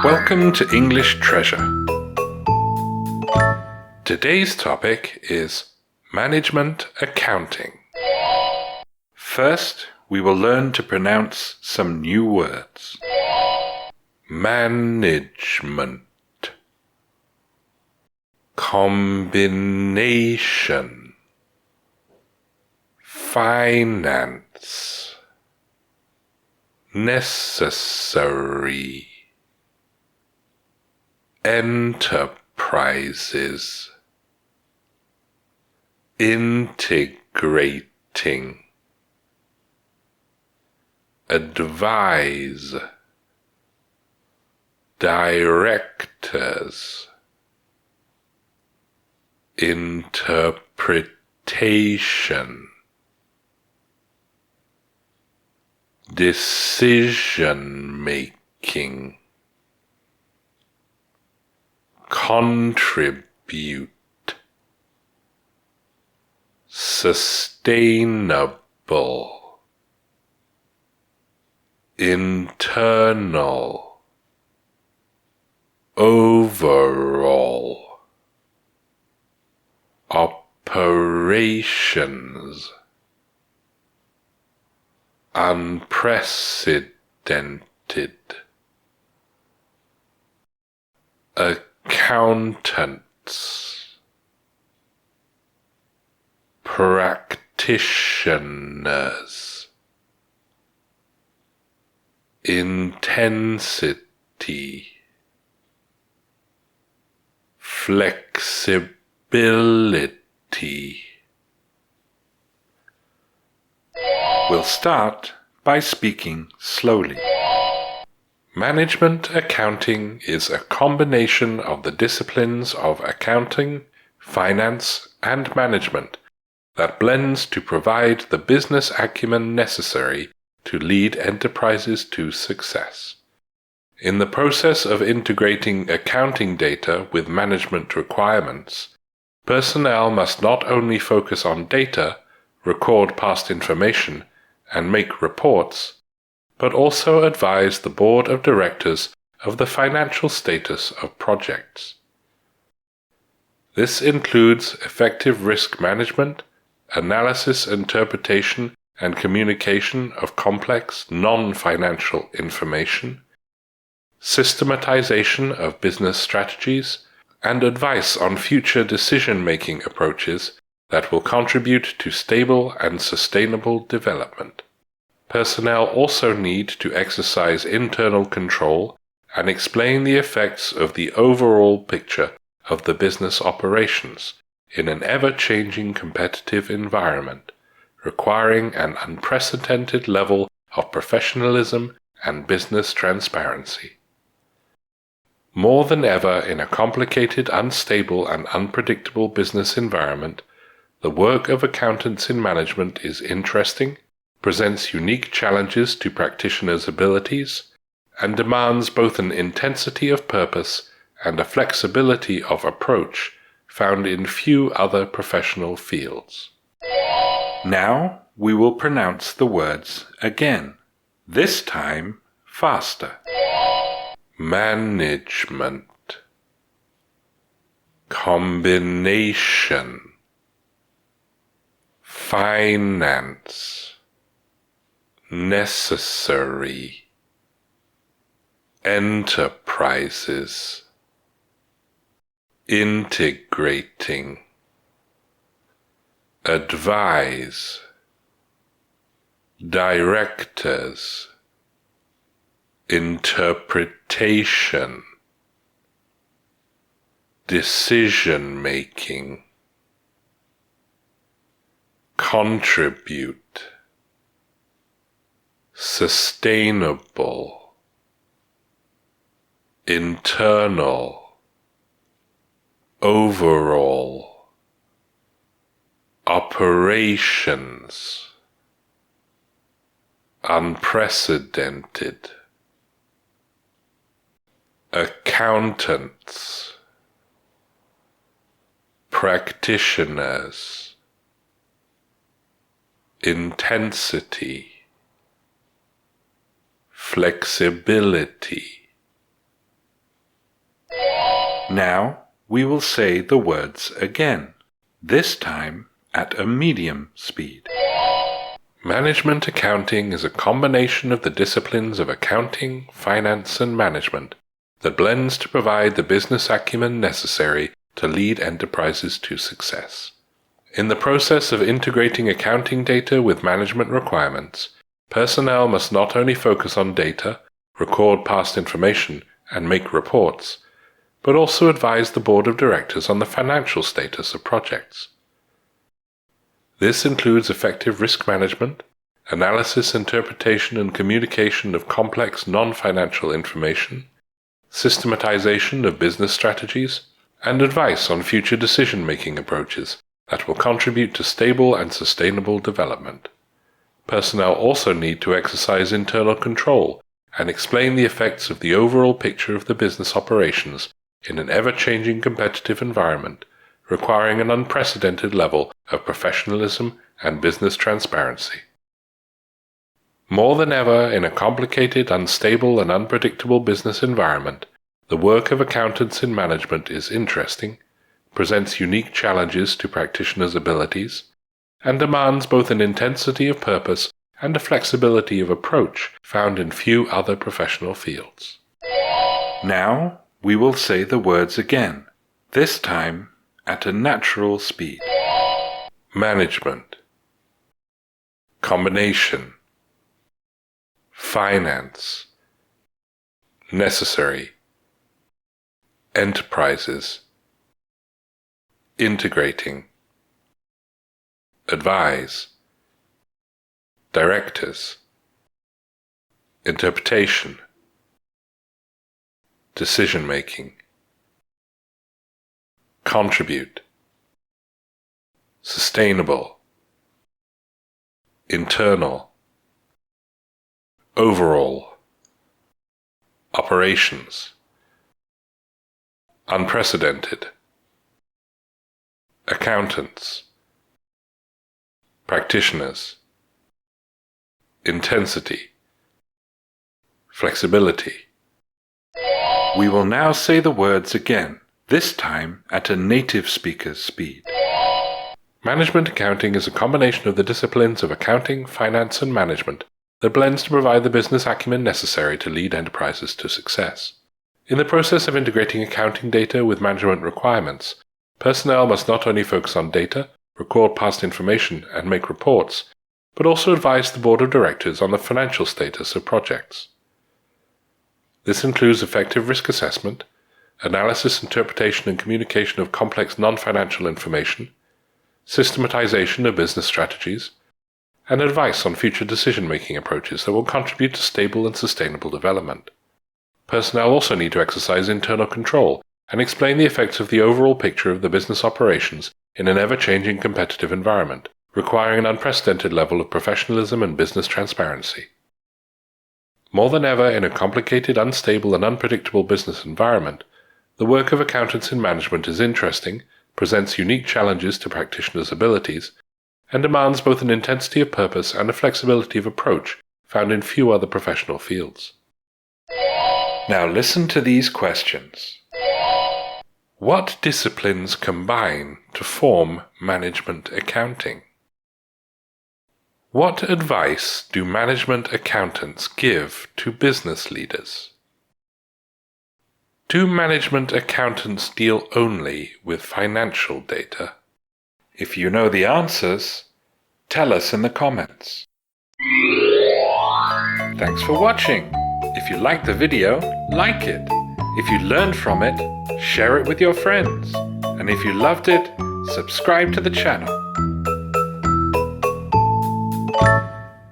Welcome to English Treasure. Today's topic is management accounting. First, we will learn to pronounce some new words. Management, combination, finance, necessary, enterprises, integrating, advise, directors, interpretation, decision-making, contribute, sustainable, internal, overall, operations, unprecedented, accountants, practitioners, intensity, flexibility. We'll start by speaking slowly. Management accounting is a combination of the disciplines of accounting, finance, and management that blends to provide the business acumen necessary to lead enterprises to success. In the process of integrating accounting data with management requirements, personnel must not only focus on data, record past information, and make reports, but also advise the board of directors of the financial status of projects. This includes effective risk management, analysis, interpretation, and communication of complex, non-financial information, systematization of business strategies, and advice on future decision-making approaches that will contribute to stable and sustainable development. Personnel also need to exercise internal control and explain the effects of the overall picture of the business operations in an ever-changing competitive environment, requiring an unprecedented level of professionalism and business transparency. More than ever in a complicated, unstable, and unpredictable business environment, the work of accountants in management is interesting, presents unique challenges to practitioners' abilities, and demands both an intensity of purpose and a flexibility of approach found in few other professional fields. Now we will pronounce the words again, this time faster. Management, combination, finance, necessary, enterprises, integrating, advise, directors, interpretation, decision-making, contribute, sustainable, internal, overall, operations, unprecedented, accountants, practitioners, intensity, flexibility, Now we will say the words again, this time at a medium speed. Management accounting is a combination of the disciplines of accounting, finance, and management that blends to provide the business acumen necessary to lead enterprises to success. In the process of integrating accounting data with management requirements, personnel must not only focus on data, record past information, and make reports, but also advise the board of directors on the financial status of projects. This includes effective risk management, analysis, interpretation, and communication of complex non-financial information, systematization of business strategies, and advice on future decision-making approaches that will contribute to stable and sustainable development. Personnel also need to exercise internal control and explain the effects of the overall picture of the business operations in an ever-changing competitive environment, requiring an unprecedented level of professionalism and business transparency. More than ever in a complicated, unstable, and unpredictable business environment, the work of accountants in management is interesting, presents unique challenges to practitioners' abilities, and demands both an intensity of purpose and a flexibility of approach found in few other professional fields. Now we will say the words again, this time at a natural speed. Management, combination, finance, necessary, enterprises, integrating, advise, directors, interpretation, decision-making, contribute, sustainable, internal, overall, operations, unprecedented, accountants, practitioners, intensity, flexibility. We will now say the words again, this time at a native speaker's speed. Management accounting is a combination of the disciplines of accounting, finance, and management that blends to provide the business acumen necessary to lead enterprises to success. In the process of integrating accounting data with management requirements, personnel must not only focus on data, record past information, and make reports, but also advise the board of directors on the financial status of projects. This includes effective risk assessment, analysis, interpretation, and communication of complex non-financial information, systematization of business strategies, and advice on future decision-making approaches that will contribute to stable and sustainable development. Personnel also need to exercise internal control and explain the effects of the overall picture of the business operations in an ever-changing competitive environment, requiring an unprecedented level of professionalism and business transparency. More than ever in a complicated, unstable, and unpredictable business environment, the work of accountants in management is interesting, presents unique challenges to practitioners' abilities, and demands both an intensity of purpose and a flexibility of approach found in few other professional fields. Now listen to these questions. What disciplines combine to form management accounting? What advice do management accountants give to business leaders? Do management accountants deal only with financial data? If you know the answers, tell us in the comments. Thanks for watching. If you liked the video, like it. If you learned from it, share it with your friends. And if you loved it, subscribe to the channel.